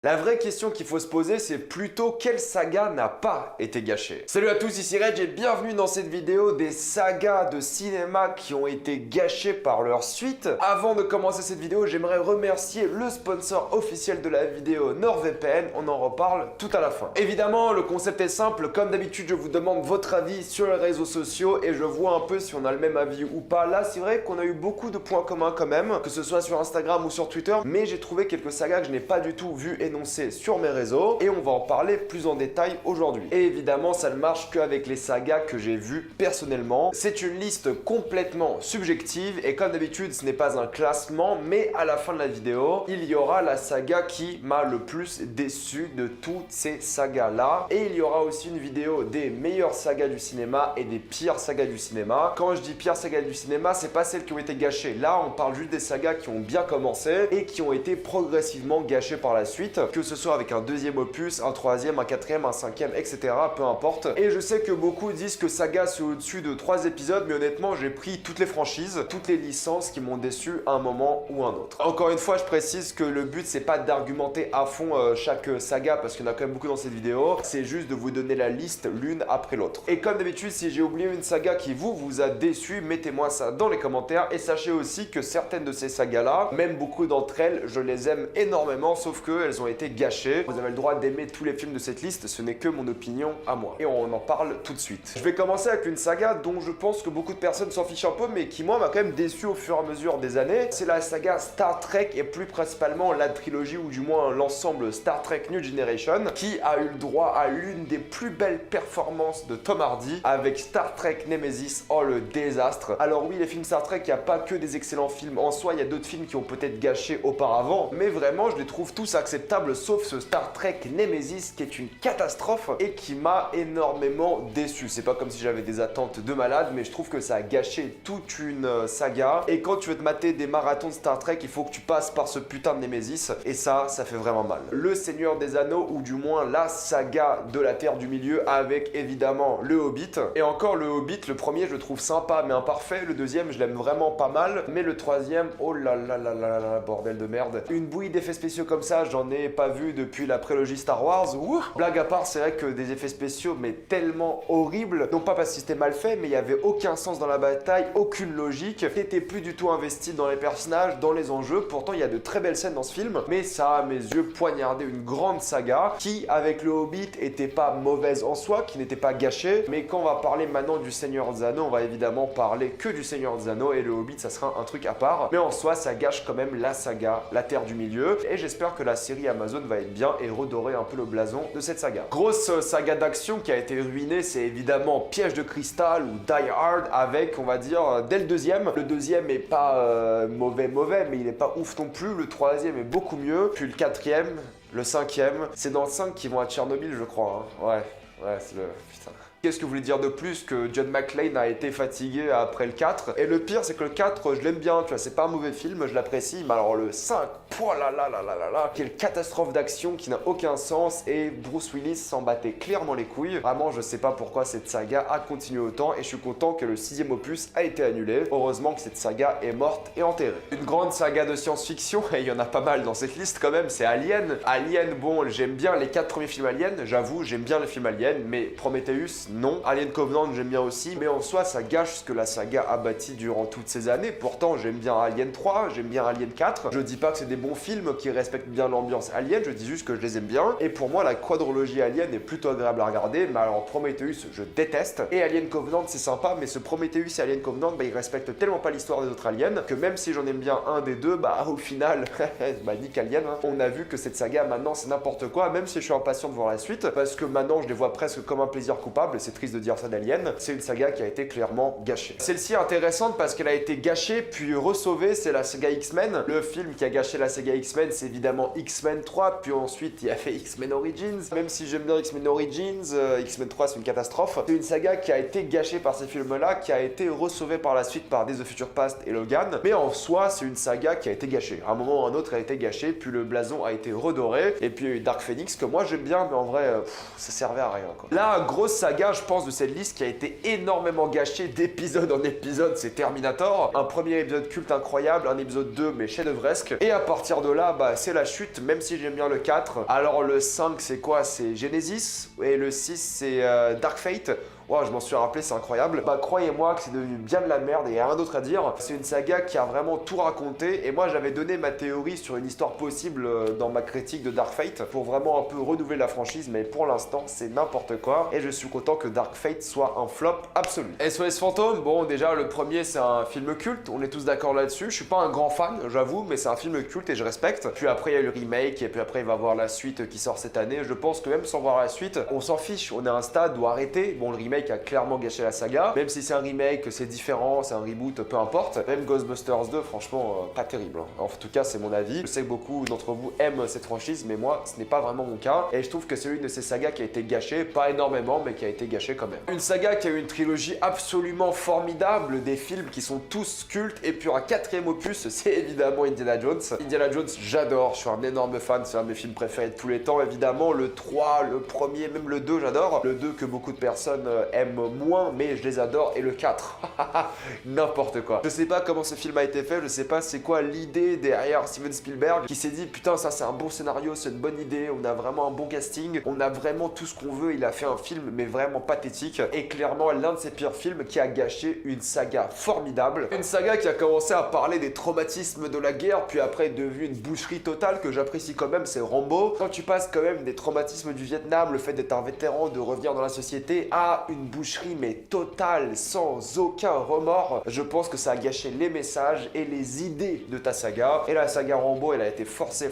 La vraie question qu'il faut se poser, c'est plutôt quelle saga n'a pas été gâchée. Salut à tous, ici Reg et bienvenue dans cette vidéo des sagas de cinéma qui ont été gâchées par leur suite. Avant de commencer cette vidéo, j'aimerais remercier le sponsor officiel de la vidéo NordVPN, on en reparle tout à la fin. Évidemment, le concept est simple, comme d'habitude je vous demande votre avis sur les réseaux sociaux et je vois un peu si on a le même avis ou pas. Là c'est vrai qu'on a eu beaucoup de points communs quand même, que ce soit sur Instagram ou sur Twitter, mais j'ai trouvé quelques sagas que je n'ai pas du tout vu énoncé sur mes réseaux et on va en parler plus en détail aujourd'hui. Et évidemment, ça ne marche qu'avec les sagas que j'ai vues personnellement. C'est une liste complètement subjective et comme d'habitude, ce n'est pas un classement, mais à la fin de la vidéo, il y aura la saga qui m'a le plus déçu de toutes ces sagas-là. Et il y aura aussi une vidéo des meilleures sagas du cinéma et des pires sagas du cinéma. Quand je dis pires sagas du cinéma, c'est pas celles qui ont été gâchées. Là, on parle juste des sagas qui ont bien commencé et qui ont été progressivement gâchées par la suite, que ce soit avec un deuxième opus, un troisième, un quatrième, un cinquième, etc. Peu importe. Et je sais que beaucoup disent que Saga c'est au-dessus de 3 épisodes, mais honnêtement j'ai pris toutes les franchises, toutes les licences qui m'ont déçu à un moment ou un autre. Encore une fois, je précise que le but c'est pas d'argumenter à fond chaque saga, parce qu'il y en a quand même beaucoup dans cette vidéo, c'est juste de vous donner la liste l'une après l'autre. Et comme d'habitude, si j'ai oublié une saga qui vous a déçu, mettez-moi ça dans les commentaires et sachez aussi que certaines de ces sagas là, même beaucoup d'entre elles, je les aime énormément, sauf qu'elles ont été gâchées. Vous avez le droit d'aimer tous les films de cette liste, ce n'est que mon opinion à moi. Et on en parle tout de suite. Je vais commencer avec une saga dont je pense que beaucoup de personnes s'en fichent un peu, mais qui moi m'a quand même déçu au fur et à mesure des années. C'est la saga Star Trek et plus principalement la trilogie ou du moins l'ensemble Star Trek New Generation, qui a eu le droit à l'une des plus belles performances de Tom Hardy avec Star Trek Nemesis. Oh le désastre. Alors oui, les films Star Trek, il n'y a pas que des excellents films en soi, il y a d'autres films qui ont peut-être gâché auparavant, mais vraiment je les trouve tous acceptables sauf ce Star Trek Nemesis qui est une catastrophe et qui m'a énormément déçu. C'est pas comme si j'avais des attentes de malade, mais je trouve que ça a gâché toute une saga. Et quand tu veux te mater des marathons de Star Trek, il faut que tu passes par ce putain de Nemesis et ça fait vraiment mal. Le Seigneur des Anneaux, ou du moins la saga de la Terre du Milieu avec évidemment le Hobbit. Et encore le Hobbit, le premier je le trouve sympa mais imparfait, le deuxième je l'aime vraiment pas mal, mais le troisième, oh là là là là là, bordel de merde. Une bouillie d'effets spéciaux comme ça, j'en ai pas vu depuis la prélogie Star Wars. Ouh. Blague à part, c'est vrai que des effets spéciaux mais tellement horribles, non pas parce que c'était mal fait, mais il y avait aucun sens dans la bataille, aucune logique, t'étais plus du tout investi dans les personnages, dans les enjeux. Pourtant il y a de très belles scènes dans ce film, mais ça a à mes yeux poignardé une grande saga qui avec le Hobbit était pas mauvaise en soi, qui n'était pas gâchée, mais quand on va parler maintenant du Seigneur des Anneaux, on va évidemment parler que du Seigneur des Anneaux et le Hobbit ça sera un truc à part, mais en soi ça gâche quand même la saga, la Terre du Milieu, et j'espère que la série Amazon va être bien et redorer un peu le blason de cette saga. Grosse saga d'action qui a été ruinée, c'est évidemment Piège de Cristal ou Die Hard avec, on va dire, dès le deuxième. Le deuxième est pas mauvais, mais il est pas ouf non plus. Le troisième est beaucoup mieux. Puis le quatrième, le cinquième, c'est dans le 5 qu'ils vont à Tchernobyl, je crois. Hein. Ouais, c'est le... Putain. Qu'est-ce que vous voulez dire de plus que John McClane a été fatigué après le 4? Et le pire, c'est que le 4, je l'aime bien, tu vois, c'est pas un mauvais film, je l'apprécie, mais alors le 5, oh là là là là là là, quelle catastrophe d'action qui n'a aucun sens, et Bruce Willis s'en battait clairement les couilles. Vraiment, je sais pas pourquoi cette saga a continué autant, et je suis content que le 6e opus a été annulé. Heureusement que cette saga est morte et enterrée. Une grande saga de science-fiction, et il y en a pas mal dans cette liste quand même, c'est Alien. Alien, bon, j'aime bien les 4 premiers films Alien, j'avoue, j'aime bien les films Alien, mais Prometheus, non. Alien Covenant, j'aime bien aussi, mais en soi, ça gâche ce que la saga a bâti durant toutes ces années. Pourtant, j'aime bien Alien 3, j'aime bien Alien 4. Je dis pas que c'est des bons films qui respectent bien l'ambiance Alien, je dis juste que je les aime bien. Et pour moi, la quadrologie Alien est plutôt agréable à regarder, mais alors Prometheus, je déteste. Et Alien Covenant, c'est sympa, mais ce Prometheus et Alien Covenant, bah, ils respectent tellement pas l'histoire des autres aliens, que même si j'en aime bien un des deux, bah au final, bah nique Alien, hein. On a vu que cette saga, maintenant, c'est n'importe quoi, même si je suis impatient de voir la suite, parce que maintenant, je les vois presque comme un plaisir coupable. C'est triste de dire ça d'Alien, c'est une saga qui a été clairement gâchée. Celle-ci est intéressante parce qu'elle a été gâchée puis ressauvée, c'est la saga X-Men. Le film qui a gâché la saga X-Men, c'est évidemment X-Men 3, puis ensuite il y a fait X-Men Origins. Même si j'aime bien X-Men Origins, X-Men 3 c'est une catastrophe. C'est une saga qui a été gâchée par ces films-là, qui a été ressauvée par la suite par Days of Future Past et Logan, mais en soi c'est une saga qui a été gâchée. À un moment ou à un autre elle a été gâchée, puis le blason a été redoré, et puis il y a eu Dark Phoenix que moi j'aime bien, mais en vrai ça servait à rien quoi. La grosse saga saga, je pense, de cette liste qui a été énormément gâchée d'épisode en épisode, c'est Terminator. Un premier épisode culte incroyable, un épisode 2 mais chef-d'œuvresque. Et à partir de là, bah c'est la chute, même si j'aime bien le 4. Alors le 5 c'est quoi? C'est Genesis. Et le 6 c'est Dark Fate. Wow, je m'en suis rappelé, c'est incroyable. Bah croyez-moi que c'est devenu bien de la merde et il n'y a rien d'autre à dire. C'est une saga qui a vraiment tout raconté et moi j'avais donné ma théorie sur une histoire possible dans ma critique de Dark Fate pour vraiment un peu renouveler la franchise, mais pour l'instant c'est n'importe quoi et je suis content que Dark Fate soit un flop absolu. SOS Fantôme, bon déjà le premier c'est un film culte, on est tous d'accord là-dessus. Je suis pas un grand fan, j'avoue, mais c'est un film culte et je respecte. Puis après il y a eu le remake et puis après il va y avoir la suite qui sort cette année. Je pense que même sans voir la suite, on s'en fiche, on est à un stade où arrêter. Bon le remake a clairement gâché la saga, même si c'est un remake, c'est différent, c'est un reboot, peu importe. Même Ghostbusters 2, franchement, pas terrible. En tout cas, c'est mon avis. Je sais que beaucoup d'entre vous aiment cette franchise, mais moi, ce n'est pas vraiment mon cas. Et je trouve que c'est l'une de ces sagas qui a été gâchée, pas énormément, mais qui a été gâchée quand même. Une saga qui a eu une trilogie absolument formidable, des films qui sont tous cultes, et puis un quatrième opus, c'est évidemment Indiana Jones. Indiana Jones, j'adore, je suis un énorme fan, c'est un de mes films préférés de tous les temps, évidemment. Le 3, le premier, même le 2, j'adore. Le 2 que beaucoup de personnes aiment moins, mais je les adore. Et le 4, n'importe quoi. Je sais pas comment ce film a été fait, je sais pas c'est quoi l'idée derrière Steven Spielberg qui s'est dit putain ça c'est un bon scénario, c'est une bonne idée, on a vraiment un bon casting, on a vraiment tout ce qu'on veut. Il a fait un film mais vraiment pathétique et clairement l'un de ses pires films qui a gâché une saga formidable. Une saga qui a commencé à parler des traumatismes de la guerre puis après est devenue une boucherie totale que j'apprécie quand même, c'est Rambo. Quand tu passes quand même des traumatismes du Vietnam, le fait d'être un vétéran, de revenir dans la société à une boucherie mais totale, sans aucun remords, je pense que ça a gâché les messages et les idées de ta saga. Et la saga Rambo, elle a été forcée.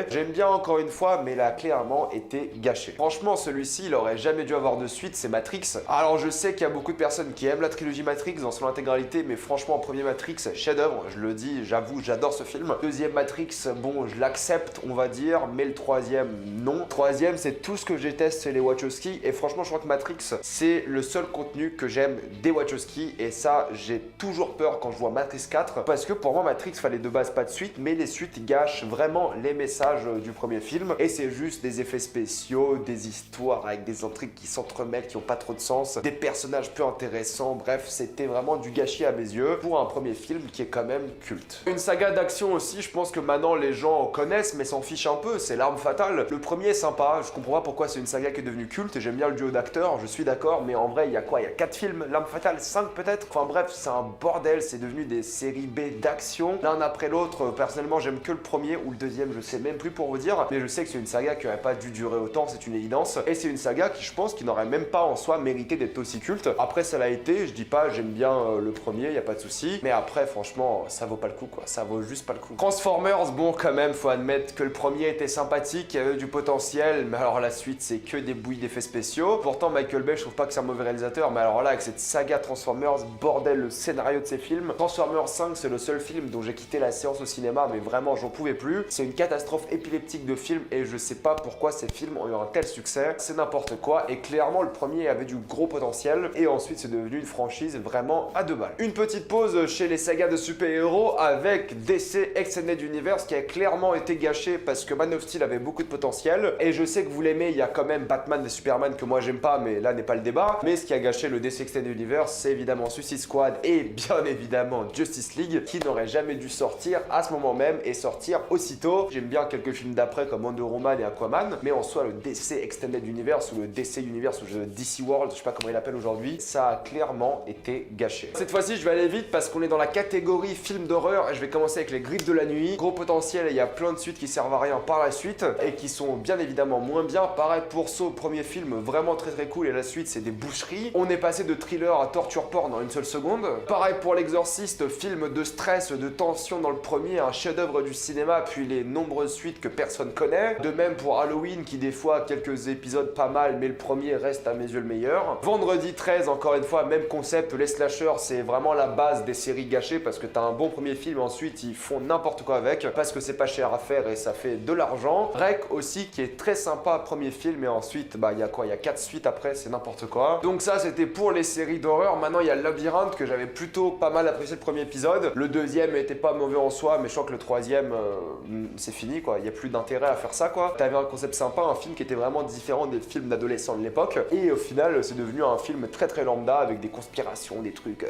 J'aime bien encore une fois, mais elle a clairement été gâchée. Franchement, celui-ci, il aurait jamais dû avoir de suite, c'est Matrix. Alors je sais qu'il y a beaucoup de personnes qui aiment la trilogie Matrix dans son intégralité, mais franchement, premier Matrix, chef-d'œuvre, je le dis, j'avoue, j'adore ce film. Deuxième Matrix, bon, je l'accepte, on va dire, mais le troisième, non. Troisième, c'est tout ce que je déteste, c'est les Wachowski, et franchement, je crois que Matrix, c'est le seul contenu que j'aime des Wachowski et ça j'ai toujours peur quand je vois Matrix 4 parce que pour moi Matrix fallait de base pas de suite mais les suites gâchent vraiment les messages du premier film et c'est juste des effets spéciaux, des histoires avec des intrigues qui s'entremêlent, qui ont pas trop de sens, des personnages peu intéressants, bref c'était vraiment du gâchis à mes yeux pour un premier film qui est quand même culte. Une saga d'action aussi, je pense que maintenant les gens connaissent mais s'en fichent un peu, c'est L'Arme Fatale. Le premier est sympa, je comprends pas pourquoi c'est une saga qui est devenue culte, j'aime bien le duo d'acteurs, je suis d'accord, mais en vrai il y a quoi? Il y a 4 films, L'Arme Fatale 5 peut-être. Enfin bref, c'est un bordel, c'est devenu des séries B d'action, l'un après l'autre. Personnellement j'aime que le premier ou le deuxième, je sais même plus pour vous dire, mais je sais que c'est une saga qui aurait pas dû durer autant, c'est une évidence. Et c'est une saga qui je pense qui n'aurait même pas en soi mérité d'être aussi culte. Après ça l'a été, je dis pas j'aime bien le premier, y a pas de souci, mais après franchement ça vaut pas le coup quoi, ça vaut juste pas le coup. Transformers, bon quand même faut admettre que le premier était sympathique, il y avait du potentiel, mais alors la suite c'est que des bouilles d'effets spéciaux. Pourtant Michael Bay je trouve pas que c'est un mauvais réalisateur, mais alors là avec cette saga Transformers, bordel le scénario de ces films. Transformers 5 c'est le seul film dont j'ai quitté la séance au cinéma, mais vraiment j'en pouvais plus. C'est une catastrophe épileptique de film et je sais pas pourquoi ces films ont eu un tel succès, c'est n'importe quoi et clairement le premier avait du gros potentiel et ensuite c'est devenu une franchise vraiment à deux balles. Une petite pause chez les sagas de super-héros avec DC Extended Universe qui a clairement été gâché parce que Man of Steel avait beaucoup de potentiel et je sais que vous l'aimez, il y a quand même Batman et Superman que moi j'aime pas, mais là n'est pas le débat. Mais ce qui a gâché le DC Extended Universe, c'est évidemment Suicide Squad et bien évidemment Justice League qui n'aurait jamais dû sortir à ce moment même et sortir aussitôt. J'aime bien quelques films d'après comme Wonder Woman et Aquaman, mais en soi le DC Extended Universe ou le DC Universe ou le DC World, je sais pas comment il l'appelle aujourd'hui, ça a clairement été gâché. Cette fois-ci je vais aller vite parce qu'on est dans la catégorie film d'horreur et je vais commencer avec Les Griffes de la Nuit. Gros potentiel et il y a plein de suites qui servent à rien par la suite et qui sont bien évidemment moins bien. Pareil pour Saw, premier film vraiment très cool et la suite c'est des boucheries. On est passé de thriller à torture porn en une seule seconde. Pareil pour L'Exorciste, film de stress, de tension dans le premier, un chef-d'œuvre du cinéma puis les nombreuses suites que personne connaît. De même pour Halloween qui des fois a quelques épisodes pas mal mais le premier reste à mes yeux le meilleur. Vendredi 13 encore une fois même concept, les slashers c'est vraiment la base des séries gâchées parce que t'as un bon premier film ensuite ils font n'importe quoi avec parce que c'est pas cher à faire et ça fait de l'argent. Rec aussi qui est très sympa premier film et ensuite bah il y a quoi, il y a 4 suites après, c'est n'importe n'importe quoi. Donc ça c'était pour les séries d'horreur. Maintenant il y a le Labyrinthe que j'avais plutôt pas mal apprécié le premier épisode. Le deuxième était pas mauvais en soi, mais je crois que le troisième c'est fini quoi. Il y a plus d'intérêt à faire ça quoi. T'avais un concept sympa, un film qui était vraiment différent des films d'adolescents de l'époque. Et au final c'est devenu un film très très lambda avec des conspirations, des trucs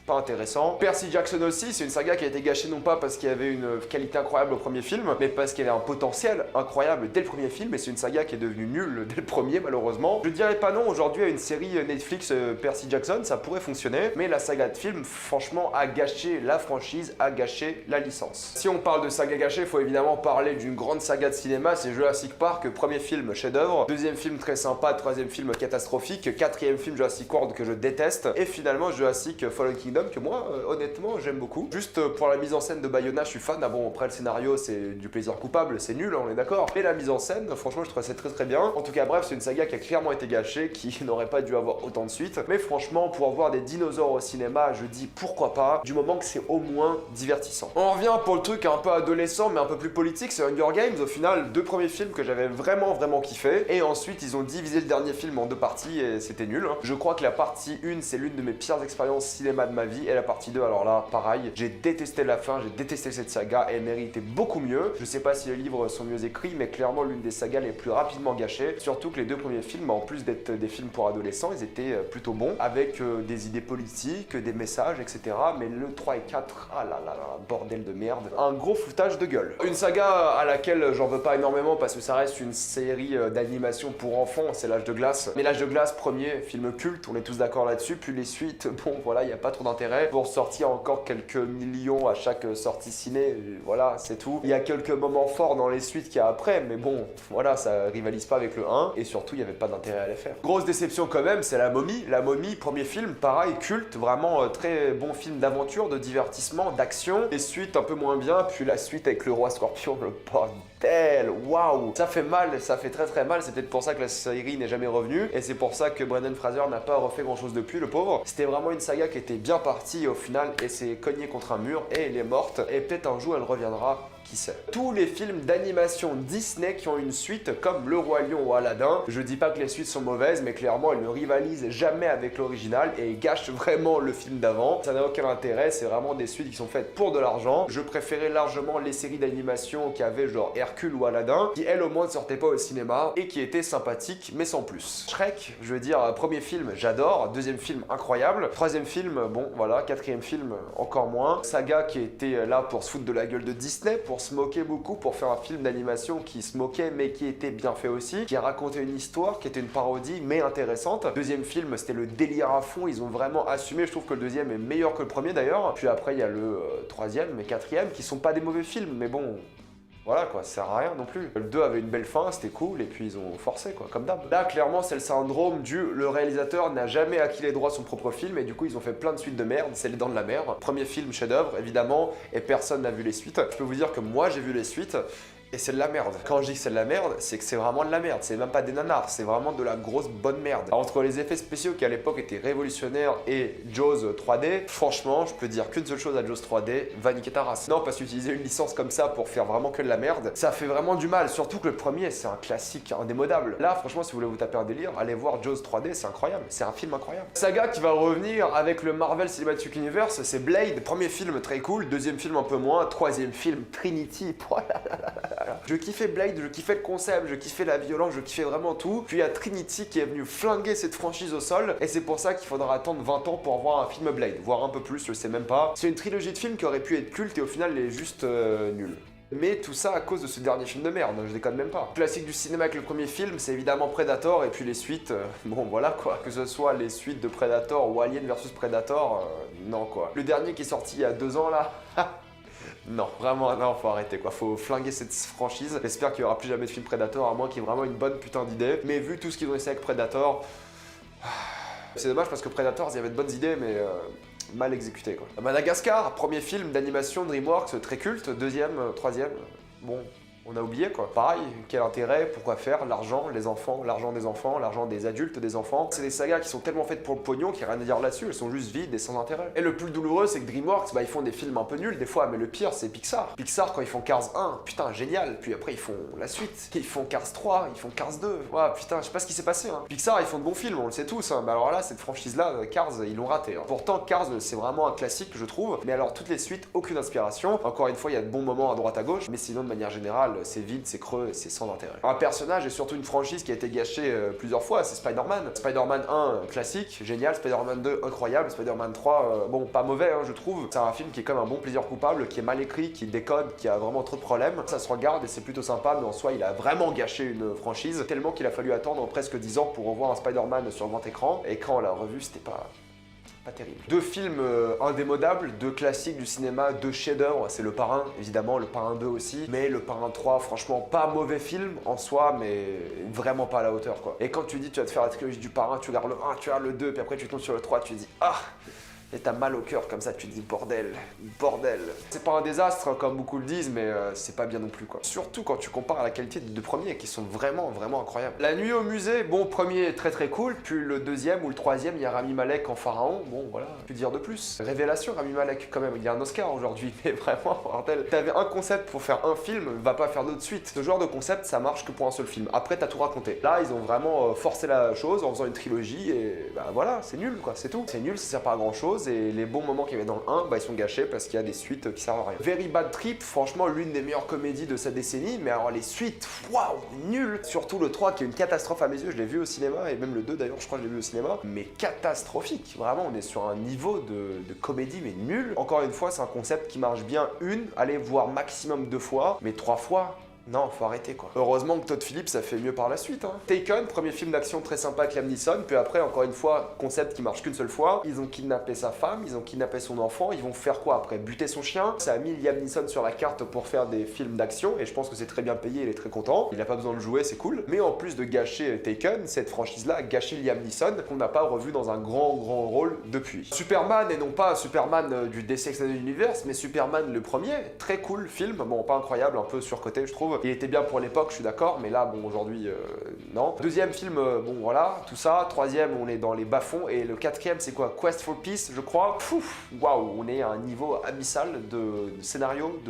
pas intéressants. Percy Jackson aussi, c'est une saga qui a été gâchée non pas parce qu'il y avait une qualité incroyable au premier film, mais parce qu'il y avait un potentiel incroyable dès le premier film, et c'est une saga qui est devenue nulle dès le premier malheureusement. Je dirais pas non aujourd'hui à une série Netflix Percy Jackson, ça pourrait fonctionner, mais la saga de film franchement a gâché la franchise, a gâché la licence. Si on parle de saga gâchée, il faut évidemment parler d'une grande saga de cinéma, c'est Jurassic Park, premier film chef-d'œuvre, deuxième film très sympa, troisième film catastrophique, quatrième film Jurassic World que je déteste, et finalement Jurassic Fallen Kingdom que moi honnêtement j'aime beaucoup. Juste pour la mise en scène de Bayona je suis fan. Ah bon, après le scénario c'est du plaisir coupable, c'est nul on est d'accord, mais la mise en scène franchement je trouve ça très très bien. En tout cas bref, c'est une saga qui a clairement été gâchée, qui n'aurait pas dû avoir autant de suites, mais franchement pour avoir des dinosaures au cinéma je dis pourquoi pas, du moment que c'est au moins divertissant. On revient pour le truc un peu adolescent mais un peu plus politique, c'est Hunger Games. Au final deux premiers films que j'avais vraiment kiffé, et ensuite ils ont divisé le dernier film en deux parties et c'était nul. Je crois que la partie 1 c'est l'une de mes pires expériences cinéma de ma vie, et la partie 2 alors là pareil, j'ai détesté la fin, j'ai détesté cette saga, elle méritait beaucoup mieux. Je sais pas si les livres sont mieux écrits, mais clairement l'une des sagas les plus rapidement gâchées, surtout que les deux premiers films, en plus d'être des films pour adolescents, ils étaient plutôt bons, avec des idées politiques, des messages, etc. Mais le 3 et 4, ah là là là, bordel de merde, un gros foutage de gueule. Une saga à laquelle j'en veux pas énormément parce que ça reste une série d'animation pour enfants, c'est L'Âge de Glace. Mais L'Âge de Glace, premier film culte, on est tous d'accord là-dessus, puis les suites, bon voilà, il n'y a pas trop d'intérêt. Pour sortir encore quelques millions à chaque sortie ciné, voilà, c'est tout. Il y a quelques moments forts dans les suites qu'il y a après, mais bon, voilà, ça rivalise pas avec le 1, et surtout, il n'y avait pas d'intérêt à les faire. Grosse déception quand même, c'est La Momie. La Momie, premier film, pareil, culte, vraiment très bon film d'aventure, de divertissement, d'action. Les suites un peu moins bien, puis la suite avec le roi scorpion, le bordel, waouh, ça fait mal, ça fait très très mal. C'est peut-être pour ça que la série n'est jamais revenue, et c'est pour ça que Brendan Fraser n'a pas refait grand chose depuis, le pauvre. C'était vraiment une saga qui était bien partie, et au final elle s'est cognée contre un mur et elle est morte, et peut-être un jour elle reviendra. Qui sait. Tous les films d'animation Disney qui ont une suite comme Le Roi Lion ou Aladdin, je dis pas que les suites sont mauvaises, mais clairement elles ne rivalisent jamais avec l'original et gâchent vraiment le film d'avant. Ça n'a aucun intérêt, c'est vraiment des suites qui sont faites pour de l'argent. Je préférais largement les séries d'animation qui avaient genre Hercule ou Aladdin, qui elles au moins ne sortaient pas au cinéma et qui étaient sympathiques mais sans plus. Shrek, je veux dire, premier film j'adore, deuxième film incroyable, troisième film bon voilà, quatrième film encore moins. Saga qui était là pour se foutre de la gueule de Disney, pour se moquer beaucoup, pour faire un film d'animation qui se moquait mais qui était bien fait aussi, qui a raconté une histoire, qui était une parodie mais intéressante. Deuxième film, c'était le délire à fond, ils ont vraiment assumé, je trouve que le deuxième est meilleur que le premier d'ailleurs. Puis après il y a le troisième et quatrième qui sont pas des mauvais films, mais bon... Voilà quoi, ça sert à rien non plus. Le 2 avait une belle fin, c'était cool, et puis ils ont forcé quoi, comme d'hab. Là, clairement, c'est le syndrome du le réalisateur n'a jamais acquis les droits de son propre film, et du coup, ils ont fait plein de suites de merde, c'est Les Dents de la Mer. Premier film chef-d'œuvre, évidemment, et personne n'a vu les suites. Je peux vous dire que moi, j'ai vu les suites, et c'est de la merde. Quand je dis que c'est de la merde, c'est que c'est vraiment de la merde. C'est même pas des nanars, c'est vraiment de la grosse bonne merde. Entre les effets spéciaux qui à l'époque étaient révolutionnaires et Jaws 3D, franchement, je peux dire qu'une seule chose à Jaws 3D, va niquer ta race. Non, parce qu'utiliser une licence comme ça pour faire vraiment que de la merde, ça fait vraiment du mal. Surtout que le premier, c'est un classique indémodable. Là, franchement, si vous voulez vous taper un délire, allez voir Jaws 3D, c'est incroyable. C'est un film incroyable. Saga qui va revenir avec le Marvel Cinematic Universe, c'est Blade. Premier film très cool, deuxième film un peu moins, troisième film Trinity. Je kiffais Blade, je kiffais le concept, je kiffais la violence, je kiffais vraiment tout. Puis il y a Trinity qui est venu flinguer cette franchise au sol, et c'est pour ça qu'il faudra attendre 20 ans pour voir un film Blade, voire un peu plus, je sais même pas. C'est une trilogie de films qui aurait pu être culte et au final elle est juste nulle. Mais tout ça à cause de ce dernier film de merde, je déconne même pas. Classique du cinéma avec le premier film, c'est évidemment Predator, et puis les suites, bon voilà quoi. Que ce soit les suites de Predator ou Alien vs Predator, non quoi. Le dernier qui est sorti il y a 2 ans là, non, vraiment, non, faut arrêter quoi, faut flinguer cette franchise. J'espère qu'il y aura plus jamais de film Predator, à moins qu'il y ait vraiment une bonne putain d'idée. Mais vu tout ce qu'ils ont essayé avec Predator, c'est dommage parce que Predator, il y avait de bonnes idées, mais mal exécutées quoi. Madagascar, premier film d'animation DreamWorks, très culte, deuxième, troisième, bon... On a oublié quoi. Pareil, quel intérêt, pourquoi faire, l'argent, les enfants, l'argent des enfants, l'argent des adultes, des enfants. C'est des sagas qui sont tellement faites pour le pognon qu'il n'y a rien à dire là-dessus, elles sont juste vides et sans intérêt. Et le plus douloureux, c'est que DreamWorks, bah ils font des films un peu nuls des fois, mais le pire c'est Pixar. Pixar quand ils font Cars 1, putain génial, puis après ils font la suite. Ils font Cars 3, ils font Cars 2. Ouais putain, je sais pas ce qui s'est passé hein. Pixar ils font de bons films, on le sait tous, hein. Mais alors là, cette franchise-là, Cars, ils l'ont raté. Hein. Pourtant Cars c'est vraiment un classique je trouve, mais alors toutes les suites, aucune inspiration. Encore une fois, il y a de bons moments à droite à gauche, mais sinon de manière générale, c'est vide, c'est creux, c'est sans intérêt. Un personnage et surtout une franchise qui a été gâchée plusieurs fois, c'est Spider-Man. Spider-Man 1, classique, génial. Spider-Man 2, incroyable. Spider-Man 3, bon, pas mauvais, hein, je trouve. C'est un film qui est comme un bon plaisir coupable, qui est mal écrit, qui décode, qui a vraiment trop de problèmes. Ça se regarde et c'est plutôt sympa, mais en soi, il a vraiment gâché une franchise, tellement qu'il a fallu attendre presque 10 ans pour revoir un Spider-Man sur grand écran. Et quand on l'a revu, c'était pas terrible. Deux films indémodables, deux classiques du cinéma, deux chefs-d'œuvre. C'est Le Parrain, évidemment, Le Parrain 2 aussi, mais Le Parrain 3, franchement, pas mauvais film en soi, mais vraiment pas à la hauteur, quoi. Et quand tu dis tu vas te faire la trilogie du Parrain, tu regardes le 1, tu regardes le 2, puis après tu tombes sur le 3, tu te dis ah. Et t'as mal au cœur comme ça, tu te dis bordel, bordel. C'est pas un désastre comme beaucoup le disent, mais c'est pas bien non plus quoi. Surtout quand tu compares à la qualité des deux premiers qui sont vraiment incroyables. La nuit au musée, bon, premier très cool, puis le deuxième ou le troisième, il y a Rami Malek en pharaon, bon voilà, que dire de plus. Révélation Rami Malek quand même, il y a un Oscar aujourd'hui, mais vraiment bordel. T'avais un concept pour faire un film, va pas faire d'autres suites. Ce genre de concept, ça marche que pour un seul film. Après t'as tout raconté. Là, ils ont vraiment forcé la chose en faisant une trilogie et bah voilà, c'est nul quoi, c'est tout. C'est nul, ça sert pas à grand chose. Et les bons moments qu'il y avait dans le 1, bah, ils sont gâchés parce qu'il y a des suites qui servent à rien. Very Bad Trip, franchement, l'une des meilleures comédies de cette décennie, mais alors les suites, waouh, nul. Surtout le 3 qui est une catastrophe à mes yeux, je l'ai vu au cinéma, et même le 2 d'ailleurs, je crois que je l'ai vu au cinéma, mais catastrophique. Vraiment, on est sur un niveau de comédie, mais nul. Encore une fois, c'est un concept qui marche bien allez voir maximum 2 fois, mais 3 fois. Non, faut arrêter quoi. Heureusement que Todd Phillips a fait mieux par la suite. Hein. Taken, premier film d'action très sympa avec Liam Neeson, puis après, encore une fois, concept qui marche qu'une seule fois. Ils ont kidnappé sa femme, ils ont kidnappé son enfant, ils vont faire quoi après? Buter son chien. Ça a mis Liam Neeson sur la carte pour faire des films d'action, et je pense que c'est très bien payé, il est très content. Il a pas besoin de jouer, c'est cool. Mais en plus de gâcher Taken, cette franchise-là a gâché Liam Neeson, qu'on n'a pas revu dans un grand rôle depuis. Superman, et non pas Superman du DC Extended Universe, mais Superman le premier, très cool film, bon pas incroyable, un peu surcoté je trouve. Il était bien pour l'époque, je suis d'accord, mais là, bon, aujourd'hui, non. Deuxième film, bon, voilà, tout ça. Troisième, on est dans les bas-fonds. Et le quatrième, c'est quoi? Quest for Peace, je crois. Waouh, on est à un niveau abyssal de scénario,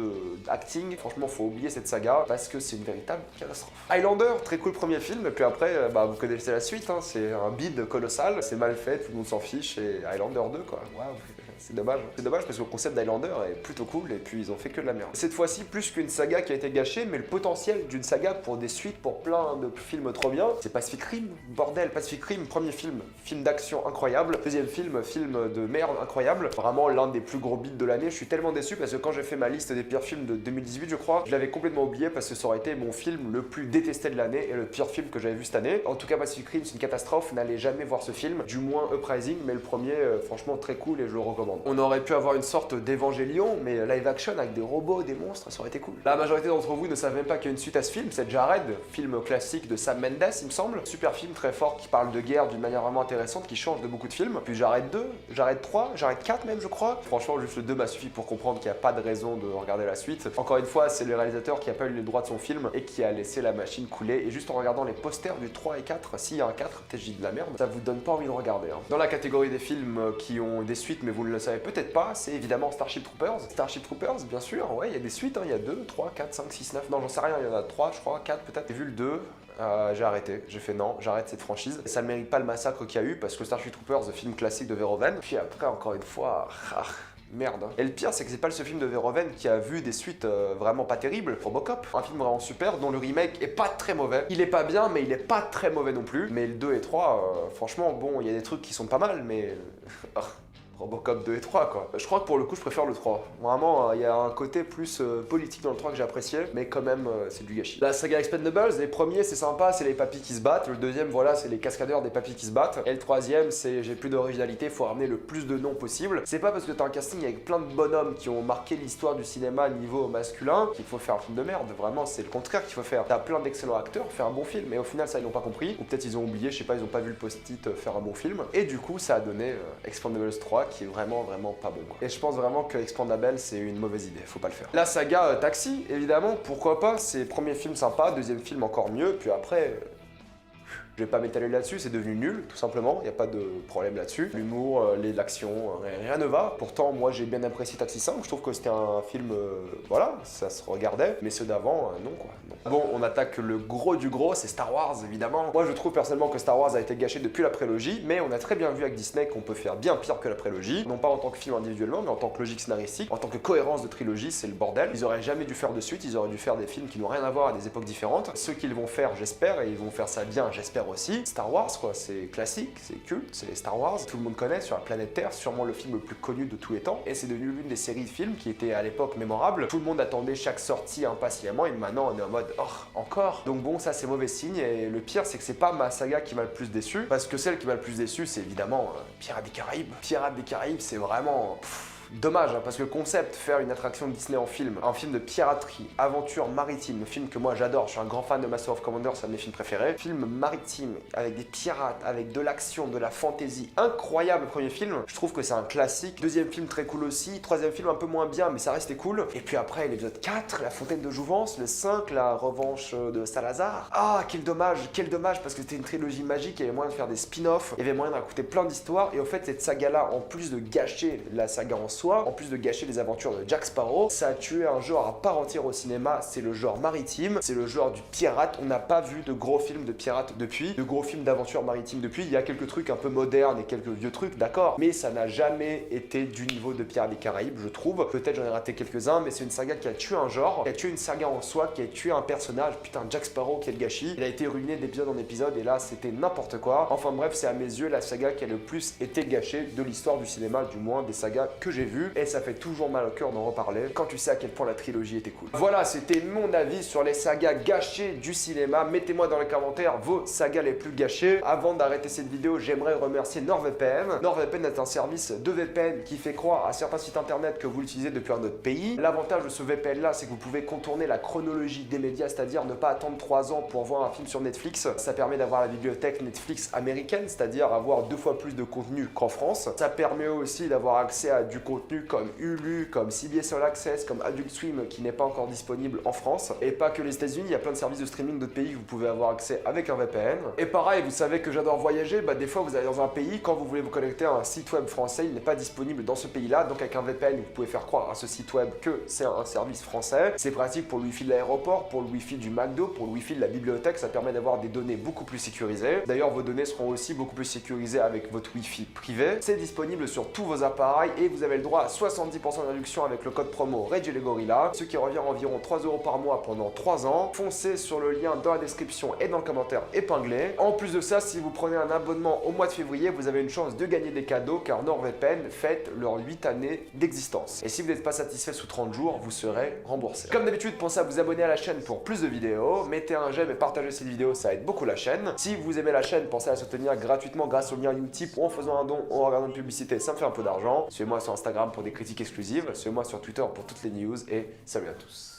d'acting. Franchement, faut oublier cette saga parce que c'est une véritable catastrophe. Highlander, très cool premier film. Et puis après, bah, vous connaissez la suite, hein, c'est un bide colossal. C'est mal fait, tout le monde s'en fiche. Et Highlander 2, quoi. Waouh. C'est dommage. C'est dommage parce que le concept d'Highlander est plutôt cool et puis ils ont fait que de la merde. Cette fois-ci, plus qu'une saga qui a été gâchée, mais le potentiel d'une saga pour des suites, pour plein de films trop bien, c'est Pacific Rim. Bordel, Pacific Rim, premier film d'action incroyable. Deuxième film de merde incroyable. Vraiment l'un des plus gros beats de l'année. Je suis tellement déçu parce que quand j'ai fait ma liste des pires films de 2018, je crois, je l'avais complètement oublié parce que ça aurait été mon film le plus détesté de l'année et le pire film que j'avais vu cette année. En tout cas, Pacific Rim, c'est une catastrophe. N'allez jamais voir ce film. Du moins, Uprising, mais le premier, franchement, très cool et je le recommande. On aurait pu avoir une sorte d'évangélion, mais live action avec des robots, des monstres, ça aurait été cool. La majorité d'entre vous ne savent même pas qu'il y a une suite à ce film, c'est Jared, film classique de Sam Mendes, il me semble. Super film très fort qui parle de guerre d'une manière vraiment intéressante, qui change de beaucoup de films. Puis Jared 2, Jared 3, Jared 4 même, je crois. Franchement, juste le 2 m'a suffi pour comprendre qu'il n'y a pas de raison de regarder la suite. Encore une fois, c'est le réalisateur qui n'a pas eu les droits de son film et qui a laissé la machine couler. Et juste en regardant les posters du 3 et 4, s'il y a un 4, peut-être j'ai de la merde, ça vous donne pas envie de regarder. Hein. Dans la catégorie des films qui ont des suites, mais vous ne le savez peut-être pas, c'est évidemment Starship Troopers. Starship Troopers, bien sûr, ouais, il y a des suites, hein, il y a 2, 3, 4, 5, 6, 9, non, j'en sais rien, il y en a 3, je crois, 4 peut-être. J'ai vu le 2, j'ai arrêté, j'ai fait non, j'arrête cette franchise. Et ça ne mérite pas le massacre qu'il y a eu, parce que Starship Troopers, le film classique de Verhoeven, puis après, encore une fois, merde. Et le pire, c'est que c'est pas le seul film de Verhoeven qui a vu des suites vraiment pas terribles. Robocop, un film vraiment super, dont le remake est pas très mauvais. Il est pas bien, mais il est pas très mauvais non plus. Mais le 2 et 3, franchement, bon, il y a des trucs qui sont pas mal, mais... Robocop 2 et 3 quoi. Je crois que pour le coup je préfère le 3. Vraiment, il y a un côté plus politique dans le 3 que j'ai apprécié, mais quand même c'est du gâchis. La saga Expendables, les premiers c'est sympa, c'est les papis qui se battent. Le deuxième voilà, c'est les cascadeurs des papis qui se battent. Et le troisième c'est j'ai plus d'originalité, faut ramener le plus de noms possible. C'est pas parce que t'as un casting avec plein de bonhommes qui ont marqué l'histoire du cinéma niveau masculin qu'il faut faire un film de merde. Vraiment c'est le contraire qu'il faut faire. T'as plein d'excellents acteurs, fais un bon film. Et au final ça ils l'ont pas compris. Ou peut-être ils ont oublié, je sais pas, ils ont pas vu le post-it faire un bon film. Et du coup ça a donné Expendables 3 qui est vraiment pas bon, quoi. Et je pense vraiment que Expandables c'est une mauvaise idée, faut pas le faire. La saga Taxi, évidemment, pourquoi pas, c'est premier film sympa, deuxième film encore mieux, puis après... Je vais pas m'étaler là-dessus, c'est devenu nul, tout simplement, il n'y a pas de problème là-dessus. L'humour, l'action, rien ne va. Pourtant, moi j'ai bien apprécié Taxi 5, je trouve que c'était un film, voilà, ça se regardait. Mais ceux d'avant, non quoi. Non. Bon, on attaque le gros du gros, c'est Star Wars, évidemment. Moi je trouve personnellement que Star Wars a été gâché depuis la prélogie, mais on a très bien vu avec Disney qu'on peut faire bien pire que la prélogie. Non pas en tant que film individuellement, mais en tant que logique scénaristique, en tant que cohérence de trilogie, c'est le bordel. Ils auraient jamais dû faire de suite, ils auraient dû faire des films qui n'ont rien à voir à des époques différentes. Ceux qu'ils vont faire, j'espère, et ils vont faire ça bien, j'espère aussi. Star Wars, quoi, c'est classique, c'est culte, c'est les Star Wars. Tout le monde connaît sur la planète Terre, sûrement le film le plus connu de tous les temps. Et c'est devenu l'une des séries de films qui était à l'époque mémorable. Tout le monde attendait chaque sortie impatiemment, et maintenant on est en mode oh, encore. Donc bon, ça c'est mauvais signe. Et le pire, c'est que c'est pas ma saga qui m'a le plus déçu, parce que celle qui m'a le plus déçu, c'est évidemment Pirates des Caraïbes. Pirates des Caraïbes, c'est vraiment... Dommage, hein, parce que le concept, faire une attraction de Disney en film, un film de piraterie, aventure maritime, un film que moi j'adore, je suis un grand fan de Master of Commander, c'est un de mes films préférés, film maritime, avec des pirates, avec de l'action, de la fantasy, incroyable premier film, je trouve que c'est un classique. Deuxième film très cool aussi, troisième film un peu moins bien, mais ça restait cool. Et puis après, l'épisode 4, La Fontaine de Jouvence, le 5, La Revanche de Salazar. Ah, quel dommage, parce que c'était une trilogie magique, il y avait moyen de faire des spin-offs, il y avait moyen de raconter plein d'histoires, et au fait, cette saga-là, en plus de gâcher la saga en soi, en plus de gâcher les aventures de Jack Sparrow, ça a tué un genre à part entière au cinéma, c'est le genre maritime, c'est le genre du pirate. On n'a pas vu de gros films de pirates depuis, de gros films d'aventure maritime depuis. Il y a quelques trucs un peu modernes et quelques vieux trucs, d'accord, mais ça n'a jamais été du niveau de Pirates des Caraïbes, je trouve. Peut-être j'en ai raté quelques-uns, mais c'est une saga qui a tué un genre, qui a tué une saga en soi, qui a tué un personnage. Putain, Jack Sparrow, quel gâchis. Il a été ruiné d'épisode en épisode, et là, c'était n'importe quoi. Enfin bref, c'est à mes yeux la saga qui a le plus été gâchée de l'histoire du cinéma, du moins des sagas que j'ai vues. Et ça fait toujours mal au cœur d'en reparler quand tu sais à quel point la trilogie était cool. Voilà, c'était mon avis sur les sagas gâchées du cinéma. Mettez-moi dans les commentaires vos sagas les plus gâchées. Avant d'arrêter cette vidéo, j'aimerais remercier NordVPN. NordVPN est un service de VPN qui fait croire à certains sites internet que vous l'utilisez depuis un autre pays. L'avantage de ce VPN là, c'est que vous pouvez contourner la chronologie des médias, c'est-à-dire ne pas attendre 3 ans pour voir un film sur Netflix. Ça permet d'avoir la bibliothèque Netflix américaine, c'est-à-dire avoir 2 fois plus de contenu qu'en France. Ça permet aussi d'avoir accès à du contenu comme Hulu, comme CBS All Access, comme Adult Swim qui n'est pas encore disponible en France. Et pas que les États-Unis, il y a plein de services de streaming d'autres pays que vous pouvez avoir accès avec un VPN. Et pareil, vous savez que j'adore voyager, bah des fois vous allez dans un pays, quand vous voulez vous connecter à un site web français, il n'est pas disponible dans ce pays-là. Donc avec un VPN, vous pouvez faire croire à ce site web que c'est un service français. C'est pratique pour le Wi-Fi de l'aéroport, pour le Wi-Fi du McDo, pour le Wi-Fi de la bibliothèque. Ça permet d'avoir des données beaucoup plus sécurisées. D'ailleurs, vos données seront aussi beaucoup plus sécurisées avec votre Wi-Fi privé. C'est disponible sur tous vos appareils et vous avez le droit à 70% de réduction avec le code promo RedJellyGorilla, ce qui revient à environ 3 € par mois pendant 3 ans. Foncez sur le lien dans la description et dans le commentaire épinglé. En plus de ça, si vous prenez un abonnement au mois de février, vous avez une chance de gagner des cadeaux car NordVPN fête leurs 8 années d'existence. Et si vous n'êtes pas satisfait sous 30 jours, vous serez remboursé. Comme d'habitude, pensez à vous abonner à la chaîne pour plus de vidéos. Mettez un j'aime et partagez cette vidéo, ça aide beaucoup la chaîne. Si vous aimez la chaîne, pensez à la soutenir gratuitement grâce au lien Utip ou en faisant un don ou en regardant une publicité, ça me fait un peu d'argent. Suivez-moi sur Instagram pour des critiques exclusives. Suivez-moi sur Twitter pour toutes les news et salut à tous.